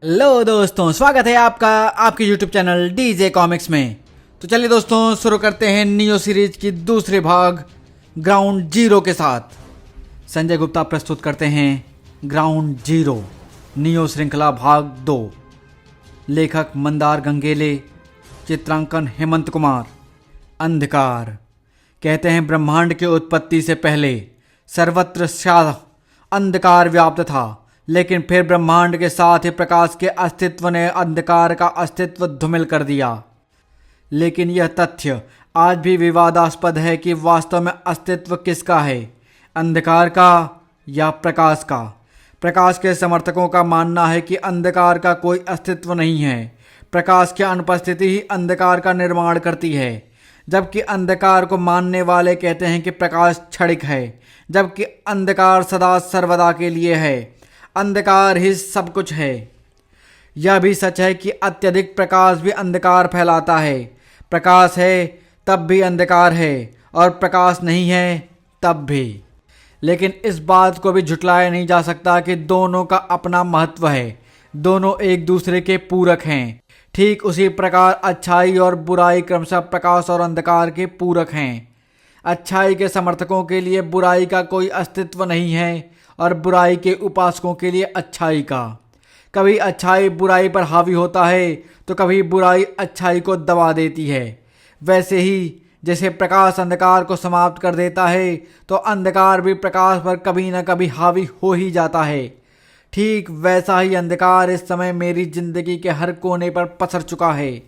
लो दोस्तों, स्वागत है आपका आपके YouTube चैनल डीजे कॉमिक्स में। तो चलिए दोस्तों, शुरू करते हैं नियो सीरीज की दूसरे भाग ग्राउंड जीरो के साथ। संजय गुप्ता प्रस्तुत करते हैं ग्राउंड जीरो नियो श्रृंखला भाग 2। लेखक मंदार गंगेले, चित्रांकन हेमंत कुमार। अंधकार। कहते हैं ब्रह्मांड की उत्पत्ति से पहले सर्वत्र शाह अंधकार व्याप्त था, लेकिन फिर ब्रह्मांड के साथ ही प्रकाश के अस्तित्व ने अंधकार का अस्तित्व धूमिल कर दिया। लेकिन यह तथ्य आज भी विवादास्पद है कि वास्तव में अस्तित्व किसका है, अंधकार का या प्रकाश का। प्रकाश के समर्थकों का मानना है कि अंधकार का कोई अस्तित्व नहीं है, प्रकाश की अनुपस्थिति ही अंधकार का निर्माण करती है। जबकि अंधकार को मानने वाले कहते हैं कि प्रकाश क्षणिक है, जबकि अंधकार सदा सर्वदा के लिए है। अंधकार ही सब कुछ है। यह भी सच है कि अत्यधिक प्रकाश भी अंधकार फैलाता है। प्रकाश है तब भी अंधकार है, और प्रकाश नहीं है तब भी। लेकिन इस बात को भी झुटलाया नहीं जा सकता कि दोनों का अपना महत्व है, दोनों एक दूसरे के पूरक हैं। ठीक उसी प्रकार अच्छाई और बुराई क्रमशः प्रकाश और अंधकार के पूरक हैं। अच्छाई के समर्थकों के लिए बुराई का कोई अस्तित्व नहीं है, और बुराई के उपासकों के लिए अच्छाई का। कभी अच्छाई बुराई पर हावी होता है, तो कभी बुराई अच्छाई को दबा देती है। वैसे ही जैसे प्रकाश अंधकार को समाप्त कर देता है, तो अंधकार भी प्रकाश पर कभी न कभी हावी हो ही जाता है। ठीक वैसा ही अंधकार इस समय मेरी जिंदगी के हर कोने पर पसर चुका है।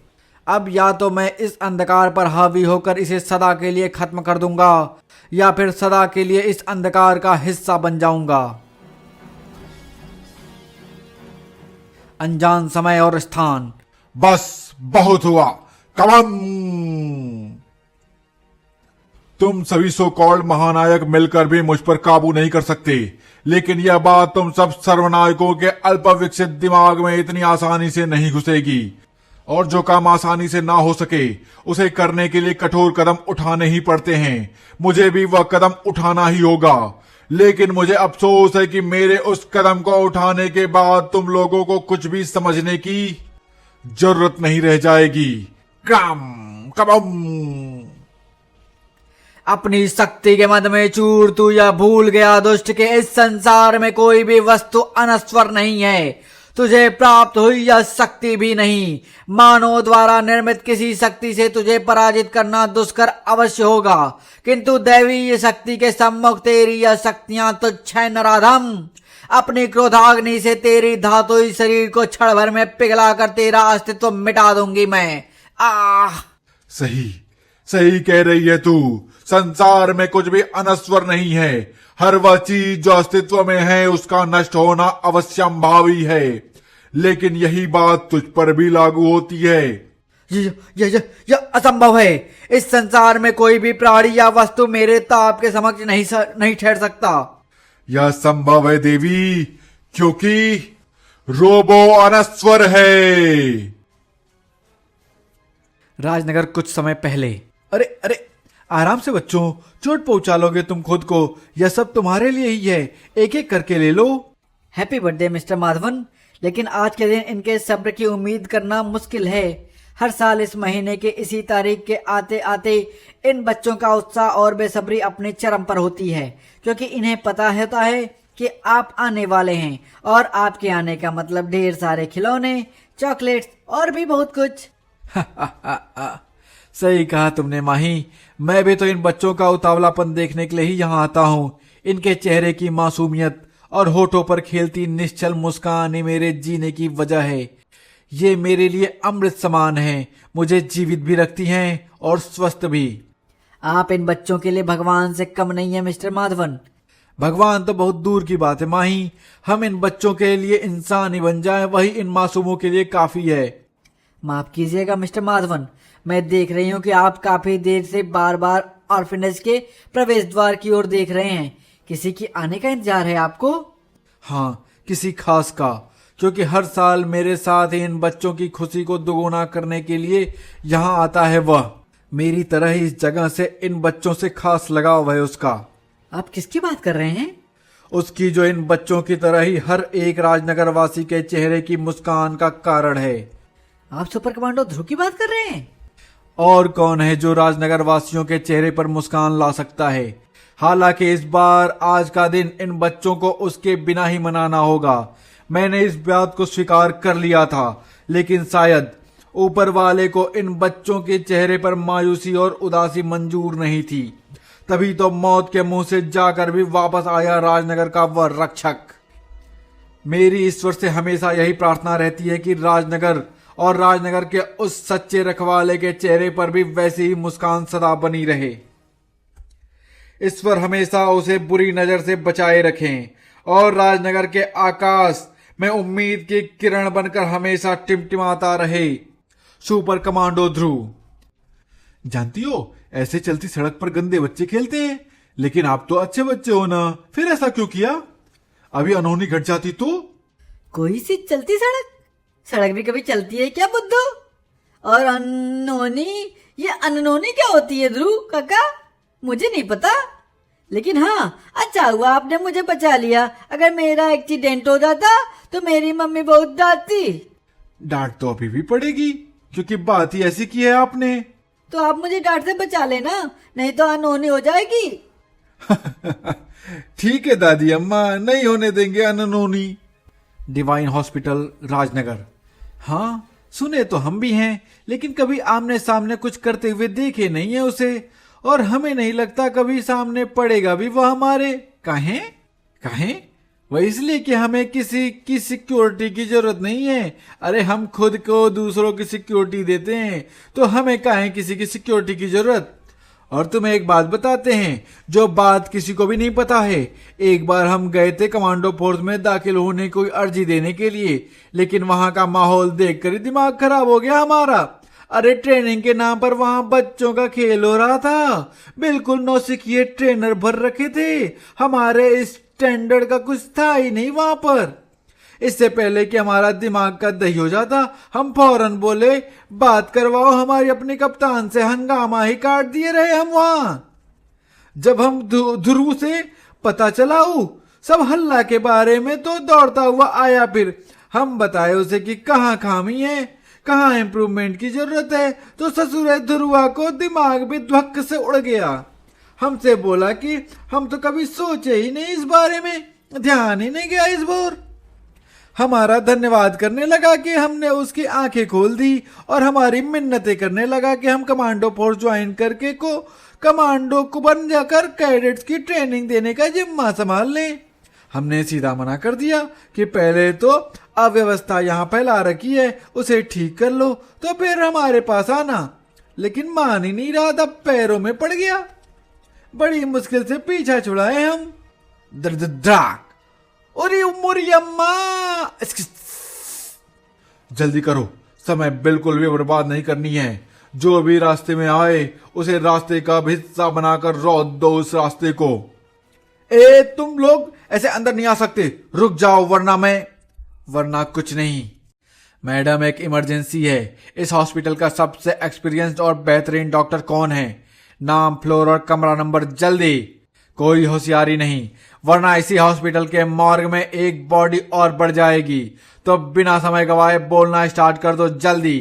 अब या तो मैं इस अंधकार पर हावी होकर इसे सदा के लिए खत्म कर दूंगा, या फिर सदा के लिए इस अंधकार का हिस्सा बन जाऊंगा। अनजान समय और स्थान। बस बहुत हुआ। कमम। तुम सभी सो कॉल्ड महानायक मिलकर भी मुझ पर काबू नहीं कर सकते, लेकिन यह बात तुम सब सर्वनायकों के अल्प विकसित दिमाग में इतनी आसानी से नहीं घुसेगी। और जो काम आसानी से ना हो सके, उसे करने के लिए कठोर कदम उठाने ही पड़ते हैं। मुझे भी वह कदम उठाना ही होगा, लेकिन मुझे अफसोस है कि मेरे उस कदम को उठाने के बाद तुम लोगों को कुछ भी समझने की जरूरत नहीं रह जाएगी। कम कबम। अपनी शक्ति के मद में चूर तू या भूल गया दुष्ट के इस संसार में कोई भी वस्तु अनश्वर नहीं है। तुझे प्राप्त हुई यह शक्ति भी नहीं। मानव द्वारा निर्मित किसी शक्ति से तुझे पराजित करना दुष्कर अवश्य होगा, किंतु दैवीय शक्ति के सम्मुख तेरी यह शक्तियां तुच्छ है नराधम। अपनी क्रोधाग्नि से तेरी धातुई शरीर को क्षण भर में पिघलाकर तेरा अस्तित्व मिटा दूंगी मैं। आह! सही सही कह रही है तू। संसार में कुछ भी अनश्वर नहीं है। हर वह चीज जो अस्तित्व में है उसका नष्ट होना अवश्यंभावी है, लेकिन यही बात तुझ पर भी लागू होती है। यह असंभव है। इस संसार में कोई भी प्राणी या वस्तु मेरे ताप के समक्ष नहीं ठहर सकता। यह संभव है देवी, क्योंकि रोबो अनश्वर है। राजनगर कुछ समय पहले। अरे अरे, आराम से बच्चों, चोट पहुंचा लोगे तुम खुद को। यह सब तुम्हारे लिए ही है, एक एक करके ले लो। Happy birthday mister Madhavan. लेकिन आज के दिन इनके सब्र की उम्मीद करना मुश्किल है। हर साल इस महीने के इसी तारीख के आते आते इन बच्चों का उत्साह और बेसब्री अपने चरम पर होती है, क्योंकि इन्हें पता होता है कि आप आने वाले हैं, और आपके आने का मतलब ढेर सारे खिलौने, चॉकलेट्स और भी बहुत कुछ। सही कहा तुमने माही। मैं भी तो इन बच्चों का उतावलापन देखने के लिए ही यहाँ आता हूँ। इनके चेहरे की मासूमियत और होठों पर खेलती निश्चल मुस्कान ही मेरे जीने की वजह है। ये मेरे लिए अमृत समान है, मुझे जीवित भी रखती हैं और स्वस्थ भी। आप इन बच्चों के लिए भगवान से कम नहीं है मिस्टर माधवन। भगवान तो बहुत दूर की बात है माही। हम इन बच्चों के लिए इंसान ही बन जाएं, वही इन मासूमों के लिए काफी है। माफ कीजिएगा मिस्टर माधवन, मैं देख रही हूँ कि आप काफी देर से बार बार ऑर्फनेज के प्रवेश द्वार की ओर देख रहे हैं। किसी की आने का इंतजार है आपको? हाँ, किसी खास का, क्योंकि हर साल मेरे साथ ही इन बच्चों की खुशी को दुगुना करने के लिए यहाँ आता है वह। मेरी तरह ही इस जगह से इन बच्चों से खास लगाव है उसका। आप किसकी बात कर रहे हैं? उसकी जो इन बच्चों की तरह ही हर एक राजनगर वासी के चेहरे की मुस्कान का कारण है। आप सुपर कमांडो ध्रुव की बात कर रहे हैं? और कौन है जो राजनगर वासियों के चेहरे पर मुस्कान ला सकता है। हालांकि इस बार आज का दिन इन बच्चों को उसके बिना ही मनाना होगा। मैंने इस बात को स्वीकार कर लिया था, लेकिन शायद ऊपर वाले को इन बच्चों के चेहरे पर मायूसी और उदासी मंजूर नहीं थी। तभी तो मौत के मुंह से जाकर भी वापस आया राजनगर का वह रक्षक। मेरी ईश्वर से हमेशा यही प्रार्थना रहती है कि राजनगर और राजनगर के उस सच्चे रखवाले के चेहरे पर भी वैसी ही मुस्कान सदा बनी रहे। ईश्वर हमेशा उसे बुरी नजर से बचाए रखें और राजनगर के आकाश में उम्मीद की किरण बनकर हमेशा टिमटिमाता रहे। सुपर कमांडो ध्रुव। जानती हो, ऐसे चलती सड़क पर गंदे बच्चे खेलते हैं, लेकिन आप तो अच्छे बच्चे हो ना, फिर ऐसा क्यों किया? अभी अनहोनी घट जाती तो? कोई सी चलती सड़क? सड़क भी कभी चलती है क्या बुद्धू? और ये अननोनी क्या होती है ध्रुव काका? मुझे नहीं पता, लेकिन हाँ, अच्छा हुआ आपने मुझे बचा लिया। अगर मेरा एक्सीडेंट हो जाता तो मेरी मम्मी बहुत डांटती। डांट तो अभी भी पड़ेगी, क्योंकि बात ही ऐसी की है आपने। तो आप मुझे डांट से बचा लेना, नहीं तो अनहोनी हो जाएगी। ठीक है दादी अम्मा, नहीं होने देंगे अनहोनी। Divine hospital Rajnagar. हाँ, सुने तो हम भी हैं, लेकिन कभी आमने सामने कुछ करते हुए देखे नहीं है उसे, और हमें नहीं लगता कभी सामने पड़ेगा भी वह हमारे। काहे? वह इसलिए कि हमें किसी की सिक्योरिटी की जरूरत नहीं है। अरे हम खुद को दूसरों की सिक्योरिटी देते हैं, तो हमें काहे किसी की सिक्योरिटी की जरूरत। और तुम्हें एक बात बताते हैं, जो बात किसी को भी नहीं पता है। एक बार हम गए थे कमांडो फोर्स में दाखिल होने की अर्जी देने के लिए, लेकिन वहां का माहौल देखकर ही दिमाग खराब हो गया हमारा। अरे ट्रेनिंग के नाम पर वहां बच्चों का खेल हो रहा था। बिल्कुल नौसिखिए ट्रेनर भर रखे थे। हमारे स्टैंडर्ड का कुछ था ही नहीं वहां पर। इससे पहले कि हमारा दिमाग का दही हो जाता, हम फौरन बोले बात करवाओ हमारी अपने कप्तान से। हंगामा ही काट दिए रहे हम वहां। जब हम ध्रुव से पता चलाऊ सब हल्ला के बारे में, तो दौड़ता हुआ आया। फिर हम बताए उसे कि कहाँ खामी है, कहाँ इंप्रूवमेंट की जरूरत है। तो ससुर ध्रुवा को दिमाग भी ध्वक से उड़ गया। हमसे बोला कि हम तो कभी सोचे ही नहीं इस बारे में, ध्यान ही नहीं गया इस बार। हमारा धन्यवाद करने लगा कि हमने उसकी आंखें खोल दी, और हमारी मिन्नतें करने लगा कि हम कमांडो फोर्स ज्वाइन करके कमांडो को बन जाकर कैडेट्स की ट्रेनिंग देने का जिम्मा संभाल लें। हमने सीधा मना कर दिया कि पहले तो अव्यवस्था यहाँ फैला रखी है, उसे ठीक कर लो तो फिर हमारे पास आना। लेकिन मान ही नहीं रहा था, पैरों में पड़ गया। बड़ी मुश्किल से पीछा छुड़ाए हम। दर्द अरे उमरी अम्मा, जल्दी करो, समय बिल्कुल भी बर्बाद नहीं करनी है। जो भी रास्ते में आए उसे रास्ते का हिस्सा बनाकर रोक दो उस रास्ते को। ए तुम लोग ऐसे अंदर नहीं आ सकते, रुक जाओ वरना कुछ नहीं। मैडम, एक इमरजेंसी है। इस हॉस्पिटल का सबसे एक्सपीरियंस्ड और बेहतरीन डॉक्टर कौन है? नाम, फ्लोर और कमरा नंबर जल्दी। कोई होशियारी नहीं, वरना इसी हॉस्पिटल के मॉर्ग में एक बॉडी और बढ़ जाएगी। तो बिना समय गवाए बोलना स्टार्ट कर दो जल्दी।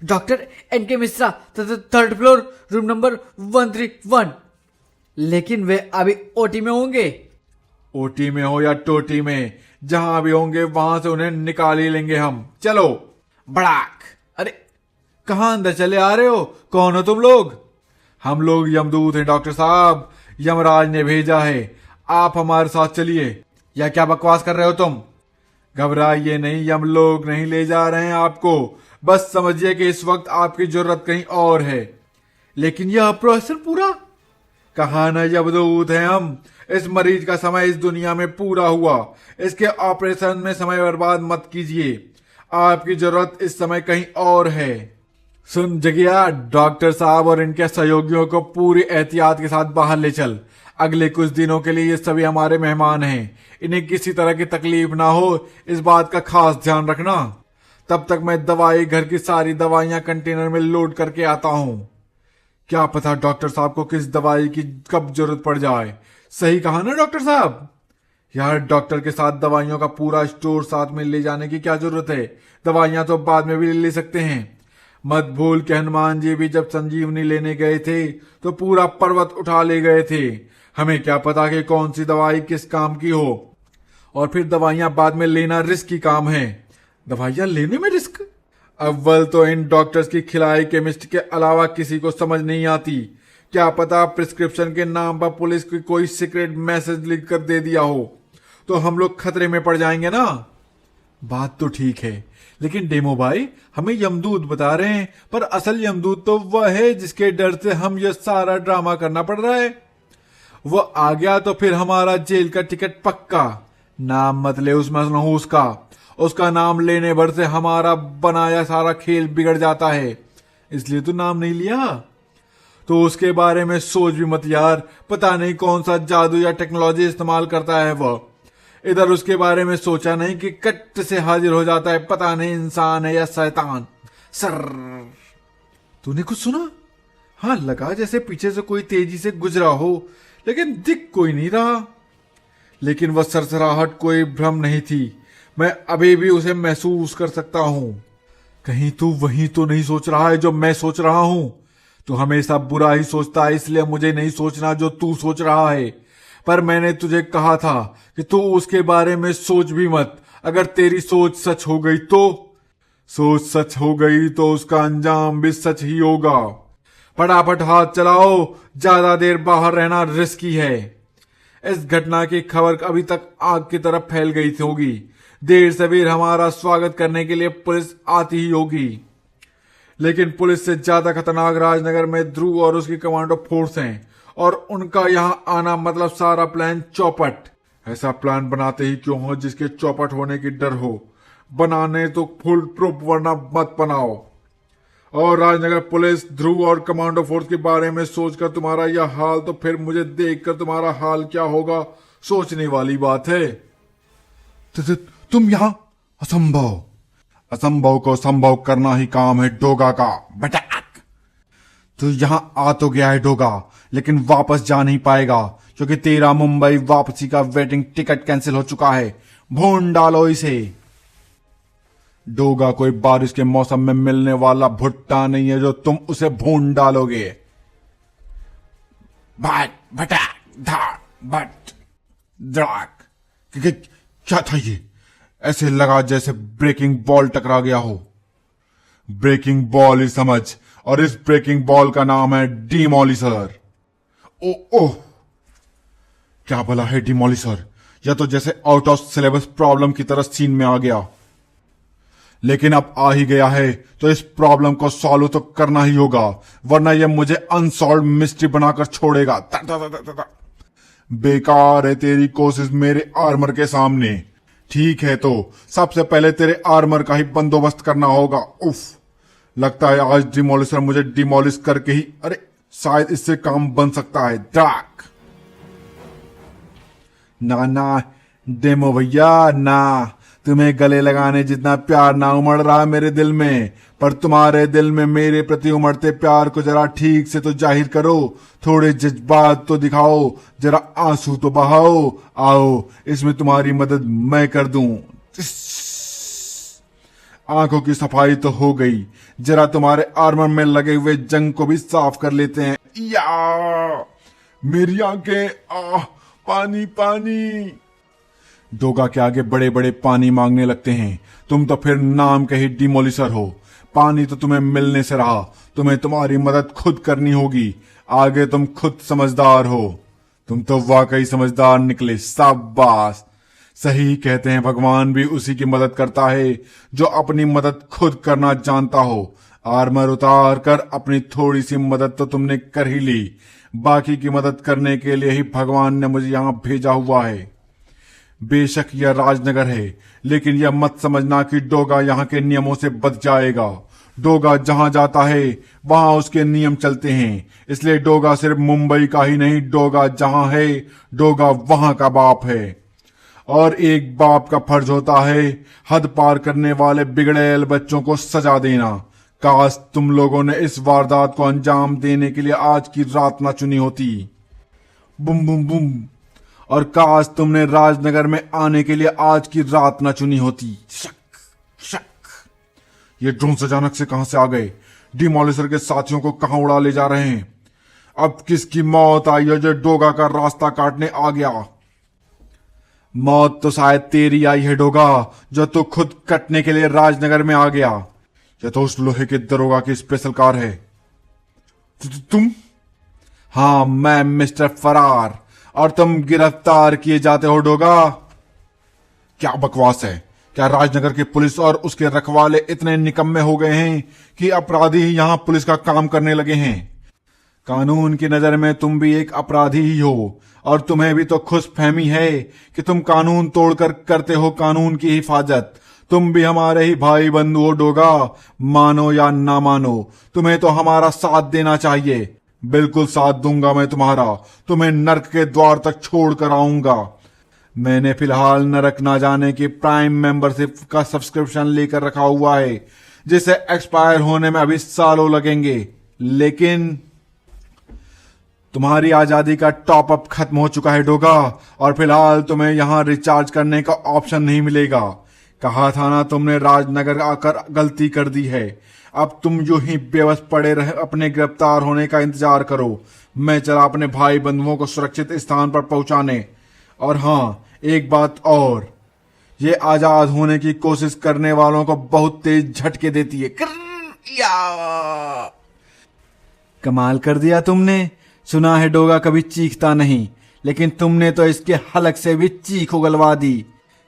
Doctor N K Mishra, third floor, room number 131। लेकिन वे अभी ओटी में होंगे। ओटी में हो या टोटी में, जहां भी होंगे वहां से उन्हें निकाल ही लेंगे हम। चलो। बड़ाक। अरे कहां अंदर चले आ रहे हो? कौन हो तुम लोग? हम लोग यमदूत हैं डॉक्टर साहब, यमराज ने भेजा है। आप हमारे साथ चलिए। या क्या बकवास कर रहे हो तुम? घबराइए नहीं, यम लोग नहीं ले जा रहे हैं आपको। बस समझिए कि इस वक्त आपकी जरूरत कहीं और है। लेकिन यह प्रोसेस पूरा? कहा ना यमदूत हैं हम। इस मरीज का समय इस दुनिया में पूरा हुआ। इसके ऑपरेशन में समय बर्बाद मत कीजिए। आपकी जरूरत इस समय कहीं और है। सुन जगिया, डॉक्टर साहब और इनके सहयोगियों को पूरी एहतियात के साथ बाहर ले चल। अगले कुछ दिनों के लिए ये सभी हमारे मेहमान हैं। इन्हें किसी तरह की तकलीफ ना हो, इस बात का खास ध्यान रखना। तब तक मैं दवाई घर की सारी दवाइयां कंटेनर में लोड करके आता हूं। क्या पता डॉक्टर साहब को किस दवाई की कब जरूरत पड़ जाए। सही कहा ना डॉक्टर साहब? यार डॉक्टर के साथ दवाइयों का पूरा स्टोर साथ में ले जाने की क्या जरूरत है? दवाइयां तो बाद में भी ले सकते हैं। मत भूल कि हनुमान जी भी जब संजीवनी लेने गए थे तो पूरा पर्वत उठा ले गए थे। हमें क्या पता कि कौन सी दवाई किस काम की हो, और फिर दवाइयां बाद में लेना रिस्क की काम है। दवाइयां लेने में रिस्क? अव्वल तो इन डॉक्टर्स की खिलाई केमिस्ट के अलावा किसी को समझ नहीं आती। क्या पता प्रिस्क्रिप्शन के नाम पर पुलिस की कोई सीक्रेट मैसेज लिख कर दे दिया हो तो हम लोग खतरे में पड़ जाएंगे ना। बात तो ठीक है, लेकिन डेमो भाई हमें यमदूत बता रहे हैं, पर असल यमदूत तो वह है जिसके डर से हम ये सारा ड्रामा करना पड़ रहा है। वो आ गया तो फिर हमारा जेल का टिकट पक्का। नाम मत ले उस मनहूस का, उसका नाम लेने भर से हमारा बनाया सारा खेल बिगड़ जाता है। इसलिए तो नाम नहीं लिया। तो उसके बारे में सोच भी मत यार, पता नहीं कौन सा जादू या टेक्नोलॉजी इस्तेमाल करता है वो। इधर उसके बारे में सोचा नहीं कि कट से हाजिर हो जाता है, पता नहीं इंसान है या शैतान। सर तूने कुछ सुना? हाँ, लगा जैसे पीछे से कोई तेजी से गुजरा हो, लेकिन दिख कोई नहीं रहा। लेकिन वह सरसराहट कोई भ्रम नहीं थी, मैं अभी भी उसे महसूस कर सकता हूं। कहीं तू वही तो नहीं सोच रहा है जो मैं सोच रहा हूं? तू हमेशा बुरा ही सोचता है, इसलिए मुझे नहीं सोचना जो तू सोच रहा है। पर मैंने तुझे कहा था कि तू उसके बारे में सोच भी मत। अगर तेरी सोच सच हो गई तो सोच सच हो गई तो उसका अंजाम भी सच ही होगा। फटाफट हाथ चलाओ, ज्यादा देर बाहर रहना रिस्की है। इस घटना की खबर अभी तक आग की तरफ फैल गई थी होगी। देर सवेर हमारा स्वागत करने के लिए पुलिस आती ही होगी, लेकिन पुलिस से ज्यादा खतरनाक राजनगर में ध्रुव और उसकी कमांडो फोर्स हैं, और उनका यहां आना मतलब सारा प्लान चौपट। ऐसा प्लान बनाते ही क्यों हो जिसके चौपट होने की डर हो? बनाने तो फुल प्रूफ, वरना मत बनाओ। और राजनगर पुलिस, ध्रुव और कमांडो फोर्स के बारे में सोचकर तुम्हारा यह हाल, तो फिर मुझे देखकर तुम्हारा हाल क्या होगा, सोचने वाली बात है। तुम यहां? असंभव। असंभव को संभव करना ही काम है डोगा का। बटाक। तू यहां आ तो गया है डोगा, लेकिन वापस जा नहीं पाएगा, क्योंकि तेरा मुंबई वापसी का वेटिंग टिकट कैंसिल हो चुका है। भून डालो इसे। डोगा कोई बारिश के मौसम में मिलने वाला भुट्टा नहीं है जो तुम उसे भून डालोगे। भट भटाक धाड़ भट द्राक। क्या था ये? ऐसे लगा जैसे ब्रेकिंग बॉल टकरा गया हो। ब्रेकिंग बॉल ही समझ, और इस ब्रेकिंग बॉल का नाम है डिमोलिशर। ओह, क्या भला है डिमोलिशर? या तो जैसे आउट ऑफ सिलेबस प्रॉब्लम की तरह सीन में आ गया। लेकिन अब आ ही गया है तो इस प्रॉब्लम को सॉल्व तो करना ही होगा, वरना यह मुझे अनसॉल्व मिस्ट्री बनाकर छोड़ेगा। बेकार है तेरी कोशिश मेरे आर्मर के सामने। ठीक है, तो सबसे पहले तेरे आर्मर का ही बंदोबस्त करना होगा। उफ, लगता है आज डिमोलिशर मुझे डिमोलिश करके ही, अरे शायद इससे काम बन सकता है। ड्रैक। ना डेमो भैया ना, तुम्हें गले लगाने जितना प्यार ना उमड़ रहा मेरे दिल में, पर तुम्हारे दिल में मेरे प्रति उमड़ते प्यार को जरा ठीक से तो जाहिर करो। थोड़े जज्बात तो दिखाओ, जरा आंसू तो बहाओ। आओ, इसमें तुम्हारी मदद मैं कर दूं। आंखों की सफाई तो हो गई, जरा तुम्हारे आर्मर में लगे हुए जंग को भी साफ कर लेते हैं। या मेरी आंखें, पानी पानी। डोगा के आगे बड़े बड़े पानी मांगने लगते हैं। तुम तो फिर नाम के ही डिमोलिशर हो। पानी तो तुम्हें मिलने से रहा, तुम्हें तुम्हारी मदद खुद करनी होगी। आगे तुम खुद समझदार हो। तुम तो वाकई समझदार निकले, शाबाश। सही कहते हैं, भगवान भी उसी की मदद करता है जो अपनी मदद खुद करना जानता हो। आर्मर उतार कर अपनी थोड़ी सी मदद तो तुमने कर ही ली, बाकी की मदद करने के लिए ही भगवान ने मुझे यहां भेजा हुआ है। बेशक यह राजनगर है, लेकिन यह मत समझना कि डोगा यहाँ के नियमों से बच जाएगा। डोगा जहां जाता है वहां उसके नियम चलते हैं, इसलिए डोगा सिर्फ मुंबई का ही नहीं, डोगा जहां है डोगा वहां का बाप है। और एक बाप का फर्ज होता है हद पार करने वाले बिगड़ैल बच्चों को सजा देना। काश तुम लोगों ने इस वारदात को अंजाम देने के लिए आज की रात ना चुनी होती। बुम बुम बुम। और काश तुमने राजनगर में आने के लिए आज की रात न चुनी होती। शक शक। ये ड्रोन्स अचानक से कहां से आ गए? डिमोलिशर के साथियों को कहां उड़ा ले जा रहे हैं? अब किसकी मौत आई है जो डोगा का रास्ता काटने आ गया? मौत तो शायद तेरी आई है डोगा, जो तू खुद कटने के लिए राजनगर में आ गया। यह तो उस लोहे के दरोगा की स्पेशल कार है। तुम? हाँ, मैं मिस्टर फरार, और तुम गिरफ्तार किए जाते हो डोगा। क्या बकवास है? क्या राजनगर की पुलिस और उसके रखवाले इतने निकम्मे हो गए हैं कि अपराधी ही यहां पुलिस का काम करने लगे हैं? कानून की नजर में तुम भी एक अपराधी ही हो, और तुम्हें भी तो खुशफहमी है कि तुम कानून तोड़कर करते हो कानून की हिफाजत। तुम भी हमारे ही भाई बंधु हो डोगा, मानो या ना मानो, तुम्हें तो हमारा साथ देना चाहिए। बिल्कुल साथ दूंगा मैं तुम्हारा, तुम्हें नर्क के द्वार तक छोड़ कर आऊंगा। मैंने फिलहाल नरक ना जाने की प्राइम मेंबरशिप का सब्सक्रिप्शन लेकर रखा हुआ है, जिसे एक्सपायर होने में अभी सालों लगेंगे। लेकिन तुम्हारी आजादी का टॉप अप खत्म हो चुका है डोगा, और फिलहाल तुम्हें यहां रिचार्ज करने का ऑप्शन नहीं मिलेगा। कहा था ना तुमने राजनगर आकर गलती कर दी है। अब तुम यूं ही बेबस पड़े रहे अपने गिरफ्तार होने का इंतजार करो। मैं चला अपने भाई बंधुओं को सुरक्षित स्थान पर पहुंचाने। और हाँ, एक बात और, ये आजाद होने की कोशिश करने वालों को बहुत तेज झटके देती है। कमाल कर दिया तुमने। सुना है डोगा कभी चीखता नहीं, लेकिन तुमने तो इसके हलक से भी चीख उगलवा दी।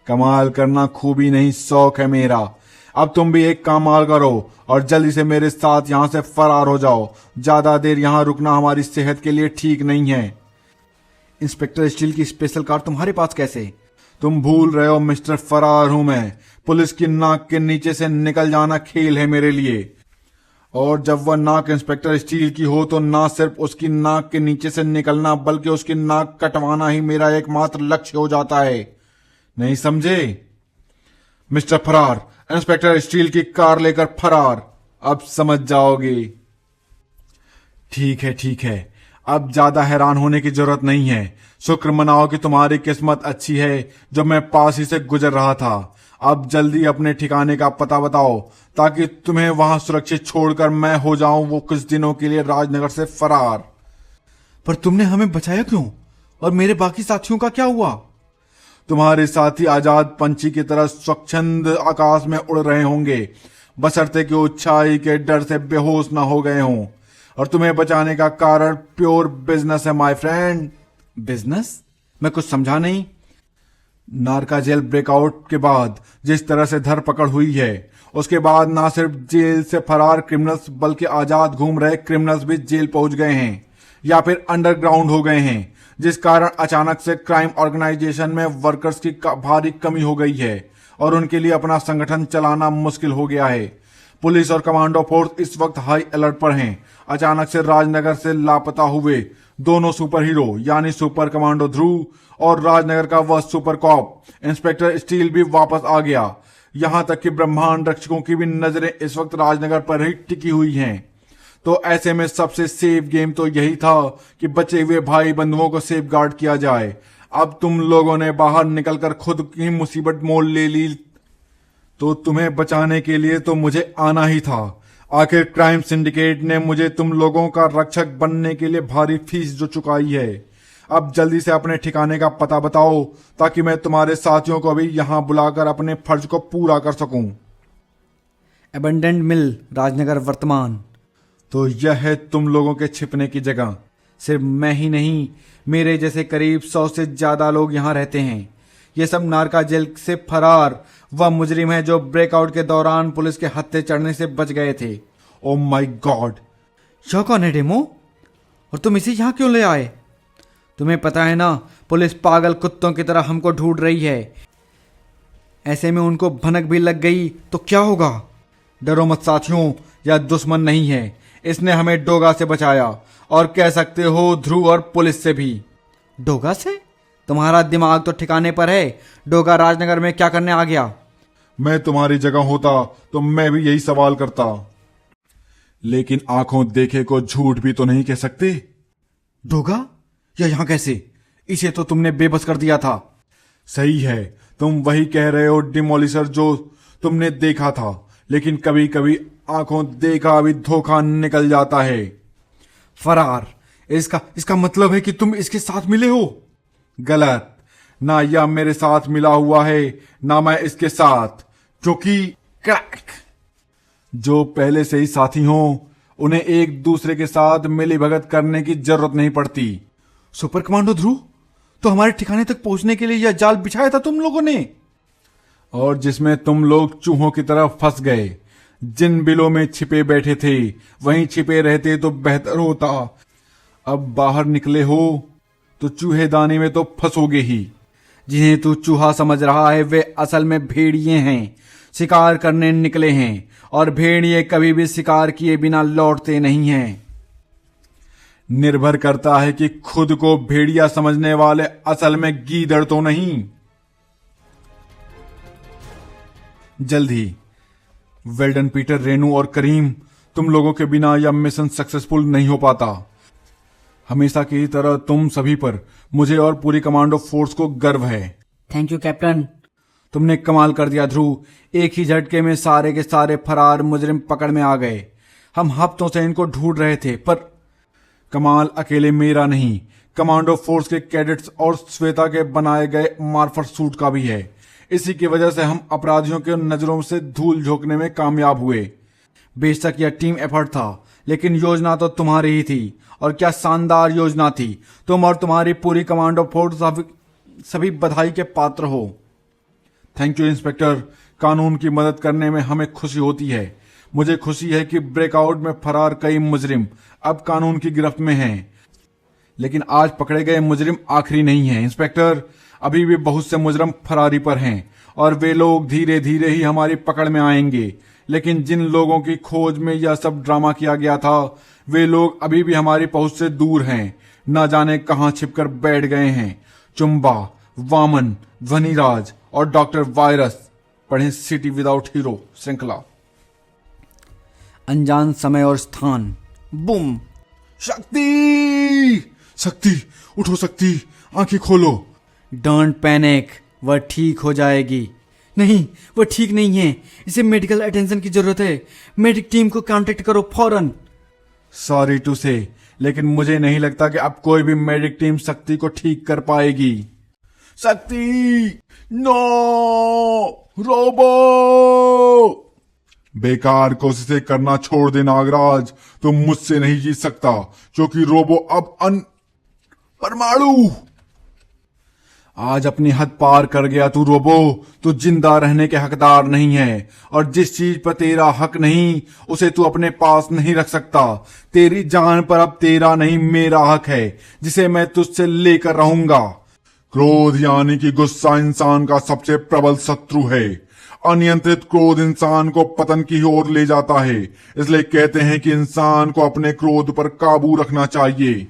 कमाल करना खूबी नहीं, शौक है मेरा। अब तुम भी एक कमाल करो और जल्दी से मेरे साथ यहां से फरार हो जाओ। ज्यादा देर यहां रुकना हमारी सेहत के लिए ठीक नहीं है। इंस्पेक्टर स्टील की स्पेशल कार तुम्हारे पास कैसे? तुम भूल रहे हो मिस्टर फरार हूं मैं। पुलिस की नाक के नीचे से निकल जाना खेल है मेरे लिए, और जब वह नाक इंस्पेक्टर स्टील की हो तो ना सिर्फ उसकी नाक के नीचे से निकलना बल्कि उसकी नाक कटवाना ही मेरा एकमात्र लक्ष्य हो जाता है। नहीं समझे? मिस्टर फरार, इंस्पेक्टर स्टील की कार लेकर फरार। अब समझ जाओगे। ठीक है ठीक है, अब ज्यादा हैरान होने की जरूरत नहीं है। शुक्र मनाओ कि तुम्हारी किस्मत अच्छी है जो मैं पास ही से गुजर रहा था। अब जल्दी अपने ठिकाने का पता बताओ, ताकि तुम्हें वहां सुरक्षित छोड़कर मैं हो जाऊं वो कुछ दिनों के लिए राजनगर से फरार। पर तुमने हमें बचाया क्यों? और मेरे बाकी साथियों का क्या हुआ? तुम्हारे साथी आजाद पंछी की तरह स्वच्छंद आकाश में उड़ रहे होंगे, बशर्ते कि ऊंचाई के डर से बेहोश ना हो गए हों। और तुम्हें बचाने का कारण प्योर बिजनेस है माय फ्रेंड। बिजनेस? मैं कुछ समझा नहीं। नारका जेल ब्रेकआउट के बाद जिस तरह से धरपकड़ हुई है, उसके बाद ना सिर्फ जेल से फरार क्रिमिनल्स बल्कि आजाद घूम रहे क्रिमिनल्स भी जेल पहुंच गए हैं या फिर अंडरग्राउंड हो गए हैं, जिस कारण अचानक से क्राइम ऑर्गेनाइजेशन में वर्कर्स की भारी कमी हो गई है और उनके लिए अपना संगठन चलाना मुश्किल हो गया है। पुलिस और कमांडो फोर्स इस वक्त हाई अलर्ट पर हैं। अचानक से राजनगर से लापता हुए दोनों सुपर हीरो यानी सुपर कमांडो ध्रुव और राजनगर का वह सुपर कॉप इंस्पेक्टर स्टील भी वापस आ गया। यहां तक कि ब्रह्मांड रक्षकों की भी नजरें इस वक्त राजनगर पर ही टिकी हुई हैं। तो ऐसे में सबसे सेफ गेम तो यही था कि बचे हुए भाई बंधुओं को सेफ गार्ड किया जाए। अब तुम लोगों ने बाहर निकलकर खुद की मुसीबत मोल ले ली, तो तुम्हें बचाने के लिए तो मुझे आना ही था। आखिर क्राइम सिंडिकेट ने मुझे तुम लोगों का रक्षक बनने के लिए भारी फीस जो चुकाई है। अब जल्दी से अपने ठिकाने का पता बताओ, ताकि मैं तुम्हारे साथियों को भी यहां बुलाकर अपने फर्ज को पूरा कर सकूं। एबंडेंट मिल, राजनगर वर्तमान। तो यह है तुम लोगों के छिपने की जगह। सिर्फ मैं ही नहीं, मेरे जैसे करीब 100 से ज्यादा लोग यहाँ रहते हैं। ये सब नारका जेल से फरार वह मुजरिम है जो ब्रेकआउट के दौरान पुलिस के हत्थे चढ़ने से बच गए थे। Oh my God! यह कौन है डेमो? और तुम इसे यहाँ क्यों ले आए? तुम्हें पता है ना, पुलिस पागल कुत्तों की तरह हमको ढूंढ रही है। ऐसे में उनको भनक भी लग गई तो क्या होगा? डरो मत साथियों, यह दुश्मन नहीं है। इसने हमें डोगा से बचाया, और कह सकते हो ध्रुव और पुलिस से भी। डोगा से? तुम्हारा दिमाग तो ठिकाने पर है। डोगा राजनगर में क्या करने आ गया? मैं तुम्हारी जगह होता तो मैं भी यही सवाल करता, लेकिन आंखों देखे को झूठ भी तो नहीं कह सकते। डोगा? या यहां कैसे? इसे तो तुमने बेबस कर दिया था। सही है, तुम वही कह रहे हो डिमोलिशर जो तुमने देखा था, लेकिन कभी कभी आंखों देखा भी धोखा निकल जाता है। फरार, इसका मतलब है कि तुम इसके साथ मिले हो? गलत, ना यह मेरे साथ मिला हुआ है ना मैं इसके साथ, क्योंकि क्रैक। जो पहले से ही साथी हों उन्हें एक दूसरे के साथ मिली भगत करने की जरूरत नहीं पड़ती। सुपर कमांडो ध्रुव, तो हमारे ठिकाने तक पहुंचने के लिए यह जाल बिछाया था तुम लोगों ने? और जिसमें तुम लोग चूहों की तरह फंस गए। जिन बिलों में छिपे बैठे थे वहीं छिपे रहते तो बेहतर होता। अब बाहर निकले हो तो चूहेदानी में तो फंसोगे ही। जिन्हें तू चूहा समझ रहा है वे असल में भेड़िए हैं, शिकार करने निकले हैं, और भेड़िए कभी भी शिकार किए बिना लौटते नहीं हैं। निर्भर करता है कि खुद को भेड़िया समझने वाले असल में गीदड़ तो नहीं। जल्द ही। वेल्डन पीटर, रेनू और करीम, तुम लोगों के बिना यह मिशन सक्सेसफुल नहीं हो पाता। हमेशा की तरह तुम सभी पर मुझे और पूरी कमांडो फोर्स को गर्व है। Thank you captain. तुमने कमाल कर दिया ध्रुव। एक ही झटके में सारे के सारे फरार मुजरिम पकड़ में आ गए। हम हफ्तों से इनको ढूंढ रहे थे, पर कमाल अकेले मेरा नहीं, कमांडो फोर्स के कैडेट्स और श्वेता के बनाए गए मार्फर सूट का भी है। इसी की वजह से हम अपराधियों के नजरों से धूल झोंकने में कामयाब हुए। बेशक यह टीम एफर्ट था, लेकिन योजना तो तुम्हारी ही थी, और क्या शानदार योजना थी। तुम और तुम्हारी पूरी कमांडो फोर्स सभी बधाई के पात्र हो। Thank you inspector. कानून की मदद करने में हमें खुशी होती है। मुझे खुशी है कि ब्रेकआउट में फरार कई मुजरिम अब कानून की गिरफ्त में हैं। लेकिन आज पकड़े गए मुजरिम आखिरी नहीं हैं इंस्पेक्टर। अभी भी बहुत से मुजरिम फरारी पर हैं, और वे लोग धीरे धीरे ही हमारी पकड़ में आएंगे। लेकिन जिन लोगों की खोज में यह सब ड्रामा किया गया था वे लोग अभी भी हमारी पहुंच से दूर हैं। न जाने कहां छिपकर बैठ गए हैं। चुंबा, वामन, ध्वनिराज और डॉक्टर वायरस। पढ़ें सिटी विदाउट हीरो श्रृंखला। अनजान समय और स्थान। बूम। शक्ति, शक्ति, उठो शक्ति, आंखें खोलो। डोंट पैनिक, वह ठीक हो जाएगी। नहीं, वह ठीक नहीं है। इसे मेडिकल अटेंशन की जरूरत है। मेडिक टीम को कांटेक्ट करो फौरन। सॉरी टू से, लेकिन मुझे नहीं लगता कि अब कोई भी मेडिक टीम शक्ति को ठीक कर पाएगी। शक्ति, नो, रोबो। बेकार कोशिशें करना छोड़ दे नागराज, तुम मुझसे नहीं जीत सकता, क्योंकि रोबो अब परमाणु। आज अपनी हद पार कर गया तू रोबो। तू जिंदा रहने के हकदार नहीं है, और जिस चीज पर तेरा हक नहीं उसे तू अपने पास नहीं रख सकता। तेरी जान पर अब तेरा नहीं मेरा हक है, जिसे मैं तुझसे लेकर रहूंगा। क्रोध यानी कि गुस्सा इंसान का सबसे प्रबल शत्रु है। अनियंत्रित क्रोध इंसान को पतन की ओर ले जाता है। इसलिए कहते हैं कि इंसान को अपने क्रोध पर काबू रखना चाहिए।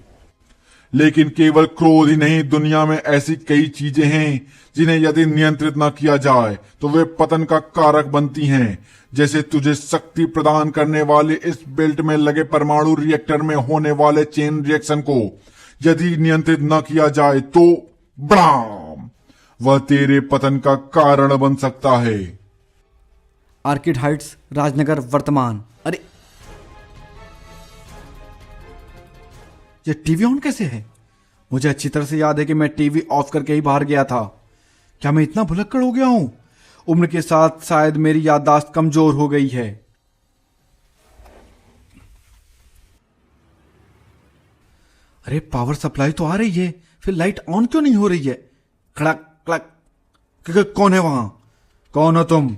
लेकिन केवल क्रोध ही नहीं, दुनिया में ऐसी कई चीजें हैं जिन्हें यदि नियंत्रित न किया जाए तो वे पतन का कारक बनती हैं। जैसे तुझे शक्ति प्रदान करने वाले इस बेल्ट में लगे परमाणु रिएक्टर में होने वाले चेन रिएक्शन को यदि नियंत्रित न किया जाए तो ब्राम, वह तेरे पतन का कारण बन सकता है। आर्किड हाइट्स, राजनगर, वर्तमान। अरे, ये टीवी ऑन कैसे है? मुझे अच्छी तरह से याद है कि मैं टीवी ऑफ करके ही बाहर गया था। क्या मैं इतना भुलक्कड़ हो गया हूं? उम्र के साथ शायद मेरी याददाश्त कमजोर हो गई है। अरे, पावर सप्लाई तो आ रही है, फिर लाइट ऑन क्यों नहीं हो रही है? खड़क खड़क। कौन है वहां? कौन हो तुम?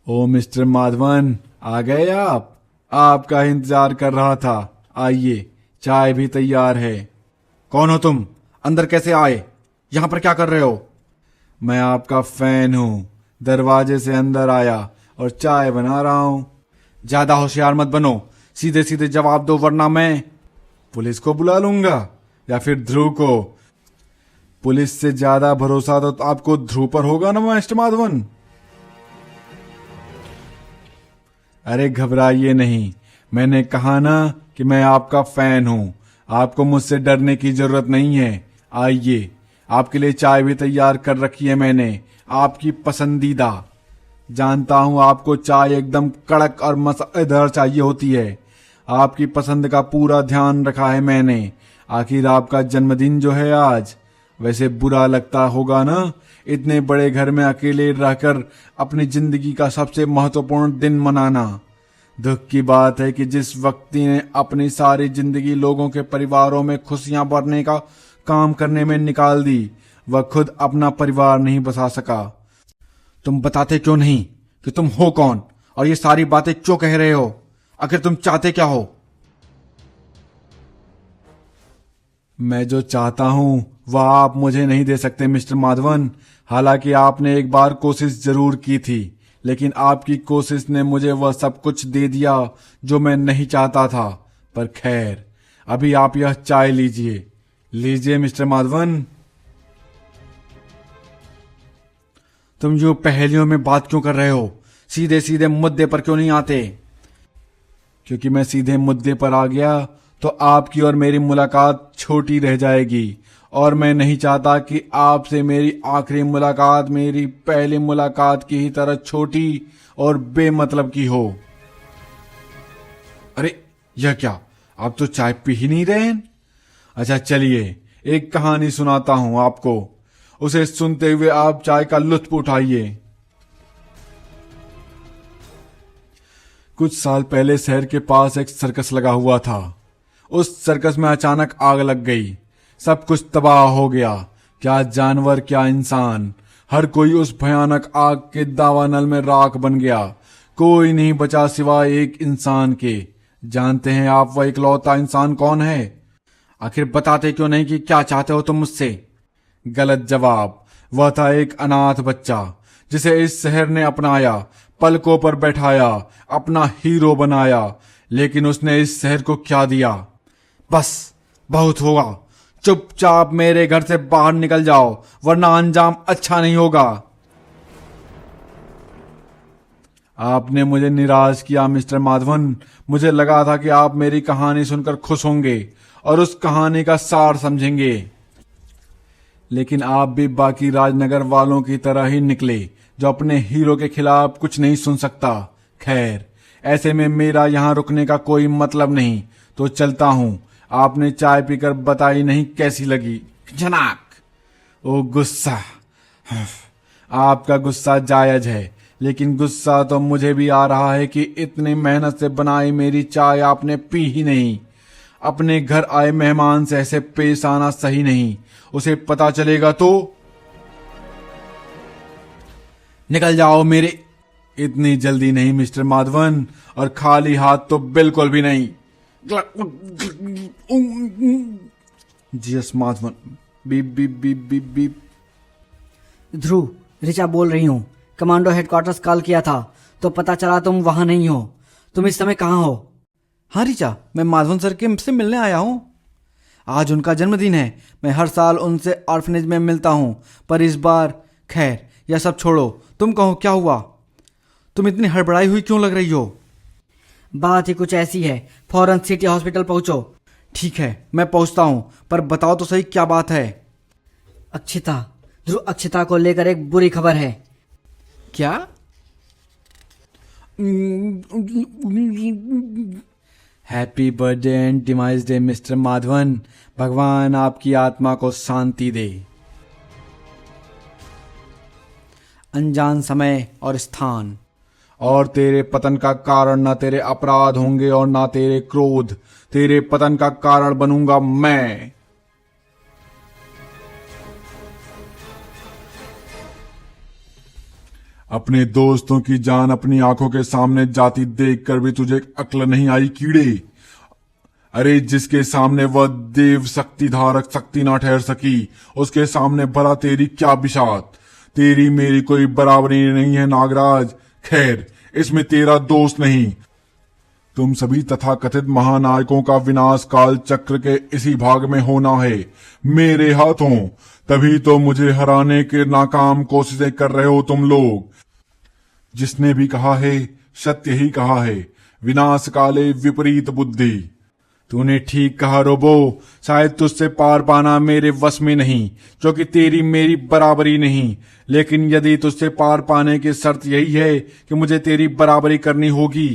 ओ मिस्टर माधवन, आ गए आप? आपका इंतजार कर रहा था। आइए, चाय भी तैयार है। कौन हो तुम? अंदर कैसे आए? यहां पर क्या कर रहे हो? मैं आपका फैन हूं। दरवाजे से अंदर आया और चाय बना रहा हूं। ज्यादा होशियार मत बनो, सीधे सीधे जवाब दो, वरना मैं पुलिस को बुला लूंगा या फिर ध्रुव को। पुलिस से ज्यादा भरोसा तो आपको ध्रुव पर होगा ना मिस्टर माधवन। अरे घबराइए नहीं, मैंने कहा ना कि मैं आपका फैन हूं। आपको मुझसे डरने की जरूरत नहीं है। आइए, आपके लिए चाय भी तैयार कर रखी है मैंने, आपकी पसंदीदा। जानता हूं आपको चाय एकदम कड़क और मसालेदार चाहिए होती है। आपकी पसंद का पूरा ध्यान रखा है मैंने। आखिर आपका जन्मदिन जो है आज, वैसे बुरा लगता होगा ना, इतने बड़े घर में अकेले रहकर अपनी जिंदगी का सबसे महत्वपूर्ण दिन मनाना। दुख की बात है कि जिस व्यक्ति ने अपनी सारी जिंदगी लोगों के परिवारों में खुशियां भरने का काम करने में निकाल दी, वह खुद अपना परिवार नहीं बसा सका। तुम बताते क्यों नहीं कि तुम हो कौन और ये सारी बातें क्यों कह रहे हो? आखिर तुम चाहते क्या हो? मैं जो चाहता हूं वह आप मुझे नहीं दे सकते मिस्टर माधवन। हालांकि आपने एक बार कोशिश जरूर की थी, लेकिन आपकी कोशिश ने मुझे वह सब कुछ दे दिया जो मैं नहीं चाहता था। पर खैर, अभी आप यह चाय लीजिए। लीजिए मिस्टर माधवन। तुम यूं पहेलियों में बात क्यों कर रहे हो? सीधे सीधे मुद्दे पर क्यों नहीं आते? क्योंकि मैं सीधे मुद्दे पर आ गया तो आपकी और मेरी मुलाकात छोटी रह जाएगी, और मैं नहीं चाहता कि आपसे मेरी आखिरी मुलाकात मेरी पहली मुलाकात की ही तरह छोटी और बेमतलब की हो। अरे यह क्या, आप तो चाय पी ही नहीं रहे हैं? अच्छा चलिए, एक कहानी सुनाता हूं आपको। उसे सुनते हुए आप चाय का लुत्फ उठाइए। कुछ साल पहले शहर के पास एक सर्कस लगा हुआ था। उस सर्कस में अचानक आग लग गई। सब कुछ तबाह हो गया। क्या जानवर, क्या इंसान, हर कोई उस भयानक आग के दावानल में राख बन गया। कोई नहीं बचा सिवाय एक इंसान के। जानते हैं आप वह इकलौता इंसान कौन है? आखिर बताते क्यों नहीं कि क्या चाहते हो तुम मुझसे? गलत जवाब। वह था एक अनाथ बच्चा जिसे इस शहर ने अपनाया, पलकों पर बैठाया, अपना हीरो बनाया। लेकिन उसने इस शहर को क्या दिया? बस बहुत होगा, चुपचाप मेरे घर से बाहर निकल जाओ, वरना अंजाम अच्छा नहीं होगा। आपने मुझे निराश किया मिस्टर माधवन। मुझे लगा था कि आप मेरी कहानी सुनकर खुश होंगे और उस कहानी का सार समझेंगे, लेकिन आप भी बाकी राजनगर वालों की तरह ही निकले जो अपने हीरो के खिलाफ कुछ नहीं सुन सकता। खैर, ऐसे में मेरा यहां रुकने का कोई मतलब नहीं, तो चलता हूं। आपने चाय पीकर बताई नहीं कैसी लगी? जनाक। ओ गुस्सा, आपका गुस्सा जायज है, लेकिन गुस्सा तो मुझे भी आ रहा है कि इतनी मेहनत से बनाई मेरी चाय आपने पी ही नहीं। अपने घर आए मेहमान से ऐसे पेश आना सही नहीं। उसे पता चलेगा तो निकल जाओ मेरे। इतनी जल्दी नहीं मिस्टर माधवन, और खाली हाथ तो बिल्कुल भी नहीं। GS Madhavan. Beep beep beep beep beep. Dhruv, Richa बोल रही हूँ। कमांडो हेडक्वार्टर्स कॉल किया था तो पता चला तुम वहां नहीं हो। तुम इस समय कहाँ हो? हाँ ऋचा, मैं माधवन सर के से मिलने आया हूँ। आज उनका जन्मदिन है। मैं हर साल उनसे ऑर्फनेज में मिलता हूँ, पर इस बार खैर यह सब छोड़ो। तुम कहो क्या हुआ? तुम इतनी हड़बड़ाई हुई क्यों लग रही हो? बात ही कुछ ऐसी है, फौरन सिटी हॉस्पिटल पहुंचो। ठीक है, मैं पहुंचता हूं, पर बताओ तो सही क्या बात है? अक्षिता, ध्रुव, अक्षिता को लेकर एक बुरी खबर है। क्या? Happy birthday and demise day mister Madhavan. भगवान आपकी आत्मा को शांति दे। अनजान समय और स्थान। और तेरे पतन का कारण ना तेरे अपराध होंगे और ना तेरे क्रोध। तेरे पतन का कारण बनूंगा मैं। अपने दोस्तों की जान अपनी आंखों के सामने जाती देखकर भी तुझे अक्ल नहीं आई कीड़े? अरे जिसके सामने वह देव शक्ति धारक शक्ति ना ठहर सकी, उसके सामने भला तेरी क्या बिशात। तेरी मेरी कोई बराबरी नहीं है नागराज। खैर, इसमें तेरा दोष नहीं। तुम सभी तथाकथित महानायकों का विनाश काल चक्र के इसी भाग में होना है, मेरे हाथों। तभी तो मुझे हराने के नाकाम कोशिशें कर रहे हो तुम लोग। जिसने भी कहा है सत्य ही कहा है। विनाश काले विपरीत बुद्धि। तूने ठीक कहा रोबो, शायद तुझसे पार पाना मेरे वश में नहीं, क्योंकि तेरी मेरी बराबरी नहीं। लेकिन यदि तुझसे पार पाने की शर्त यही है कि मुझे तेरी बराबरी करनी होगी,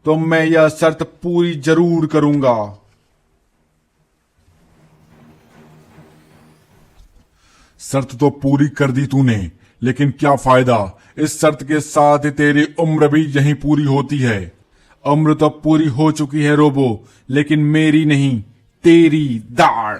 तो मैं यह शर्त पूरी जरूर करूंगा। शर्त तो पूरी कर दी तूने, लेकिन क्या फायदा, इस शर्त के साथ ही तेरी उम्र भी यहीं पूरी होती है। उम्र तो पूरी हो चुकी है रोबो, लेकिन मेरी नहीं, तेरी दाढ़।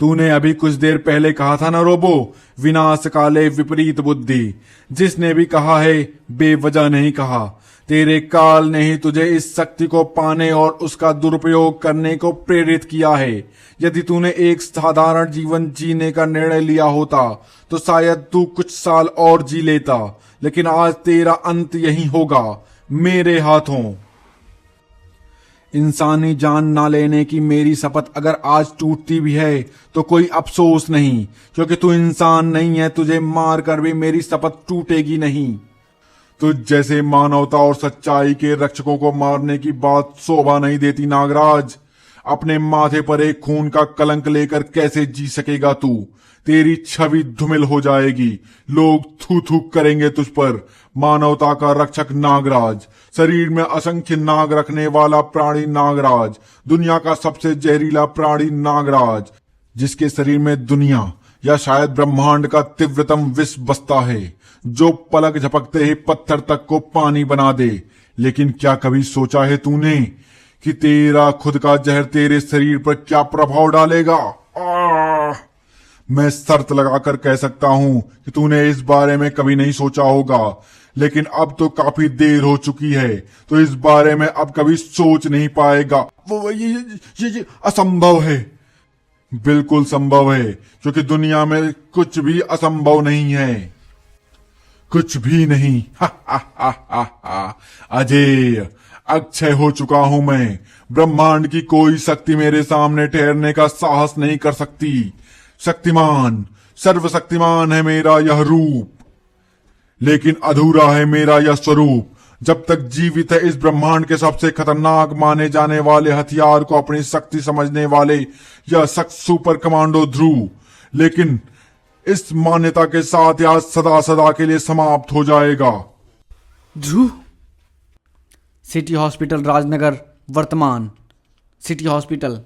तूने अभी कुछ देर पहले कहा था ना रोबो, विनाश काले विपरीत बुद्धि। जिसने भी कहा है बेवजह नहीं कहा। तेरे काल ने ही तुझे इस शक्ति को पाने और उसका दुरुपयोग करने को प्रेरित किया है। यदि तूने एक साधारण जीवन जीने का निर्णय लिया होता तो शायद तू कुछ साल और जी लेता, लेकिन आज तेरा अंत यही होगा, मेरे हाथों। इंसानी जान ना लेने की मेरी शपथ अगर आज टूटती भी है तो कोई अफसोस नहीं, क्योंकि तू इंसान नहीं है। तुझे मार कर भी मेरी शपथ टूटेगी नहीं। तुझ जैसे मानवता और सच्चाई के रक्षकों को मारने की बात शोभा नहीं देती नागराज। अपने माथे पर एक खून का कलंक लेकर कैसे जी सकेगा तू? तेरी छवि धूमिल हो जाएगी, लोग थू थू करेंगे तुझ पर। मानवता का रक्षक नागराज, शरीर में असंख्य नाग रखने वाला प्राणी नागराज, दुनिया का सबसे जहरीला प्राणी नागराज, जिसके शरीर में दुनिया या शायद ब्रह्मांड का तीव्रतम विष बसता है, जो पलक झपकते ही पत्थर तक को पानी बना दे। लेकिन क्या कभी सोचा है तूने कि तेरा खुद का जहर तेरे शरीर पर क्या प्रभाव डालेगा? मैं शर्त लगाकर कह सकता हूं कि तूने इस बारे में कभी नहीं सोचा होगा, लेकिन अब तो काफी देर हो चुकी है, तो इस बारे में अब कभी सोच नहीं पाएगा। ये असंभव है। बिल्कुल संभव है, क्योंकि दुनिया में कुछ भी असंभव नहीं है, कुछ भी नहीं। अजय, अक्षय हो चुका हूं मैं। ब्रह्मांड की कोई शक्ति मेरे सामने ठहरने का साहस नहीं कर सकती। शक्तिमान, सर्वशक्तिमान है मेरा यह रूप, लेकिन अधूरा है मेरा यह स्वरूप। जब तक जीवित है इस ब्रह्मांड के सबसे खतरनाक माने जाने वाले हथियार को अपनी शक्ति समझने वाले यह सख्त सुपर कमांडो ध्रुव, लेकिन इस मान्यता के साथ यह सदा सदा के लिए समाप्त हो जाएगा। ध्रुव, सिटी हॉस्पिटल राजनगर, वर्तमान सिटी हॉस्पिटल।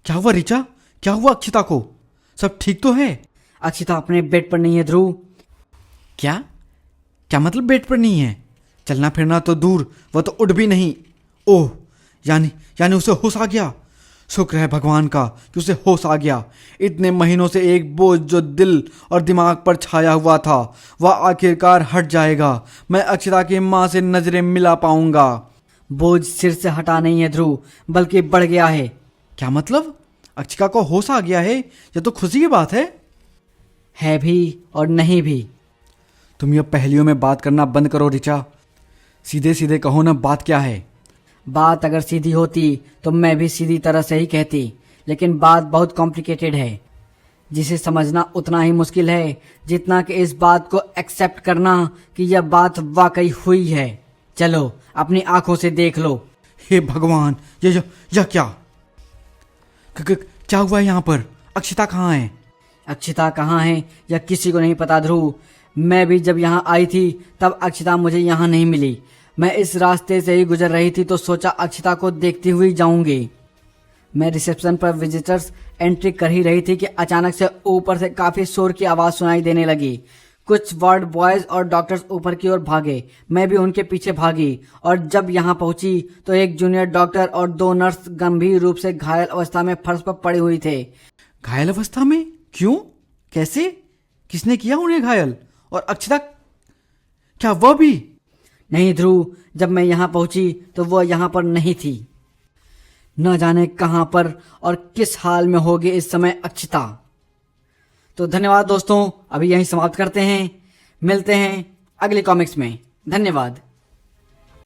क्या हुआ रिचा? क्या हुआ अक्षिता को? सब ठीक तो है? अक्षिता अपने बेड पर नहीं है ध्रुव। क्या क्या मतलब बेड पर नहीं है? चलना फिरना तो दूर, वह तो उठ भी नहीं। ओह, यानी उसे होश आ गया। शुक्र है भगवान का कि उसे होश आ गया। इतने महीनों से एक बोझ जो दिल और दिमाग पर छाया हुआ था, वह आखिरकार हट जाएगा। मैं अक्षिता की माँ से नजरें मिला पाऊंगा। बोझ सिर से हटा नहीं है ध्रुव, बल्कि बढ़ गया है। क्या मतलब? अक्षिता को होश आ गया है? यह तो खुशी की बात है भी और नहीं भी। तुम यह पहेलियों में बात करना बंद करो रिचा। सीधे सीधे कहो ना, बात क्या है? बात अगर सीधी होती तो मैं भी सीधी तरह से ही कहती, लेकिन बात बहुत कॉम्प्लिकेटेड है, जिसे समझना उतना ही मुश्किल है जितना कि इस बात को एक्सेप्ट करना कि यह बात वाकई हुई है। चलो अपनी आंखों से देख लो। हे भगवान, यह क्या क्या हुआ है यहाँ पर? अक्षिता कहाँ है? अक्षिता कहाँ है यह किसी को नहीं पता ध्रुव। मैं भी जब यहाँ आई थी तब अक्षिता मुझे यहाँ नहीं मिली। मैं इस रास्ते से ही गुजर रही थी तो सोचा अक्षिता को देखती हुई जाऊंगी। मैं रिसेप्शन पर विजिटर्स एंट्री कर ही रही थी कि अचानक से ऊपर से काफी शोर की आवाज सुनाई देने लगी। कुछ वार्ड बॉयज और डॉक्टर्स ऊपर की ओर भागे, मैं भी उनके पीछे भागी, और जब यहाँ पहुंची तो एक जूनियर डॉक्टर और 2 नर्स गंभीर रूप से घायल अवस्था में फर्श पर पड़े हुए थे। घायल अवस्था में? क्यों? कैसे? किसने किया उन्हें घायल? और अक्षिता, क्या वह भी? नहीं ध्रुव, जब मैं यहाँ पहुंची तो वह यहाँ पर नहीं थी। न जाने कहां पर और किस हाल में होगी इस समय अक्षिता। तो धन्यवाद दोस्तों, अभी यहीं समाप्त करते हैं। मिलते हैं अगले कॉमिक्स में। धन्यवाद।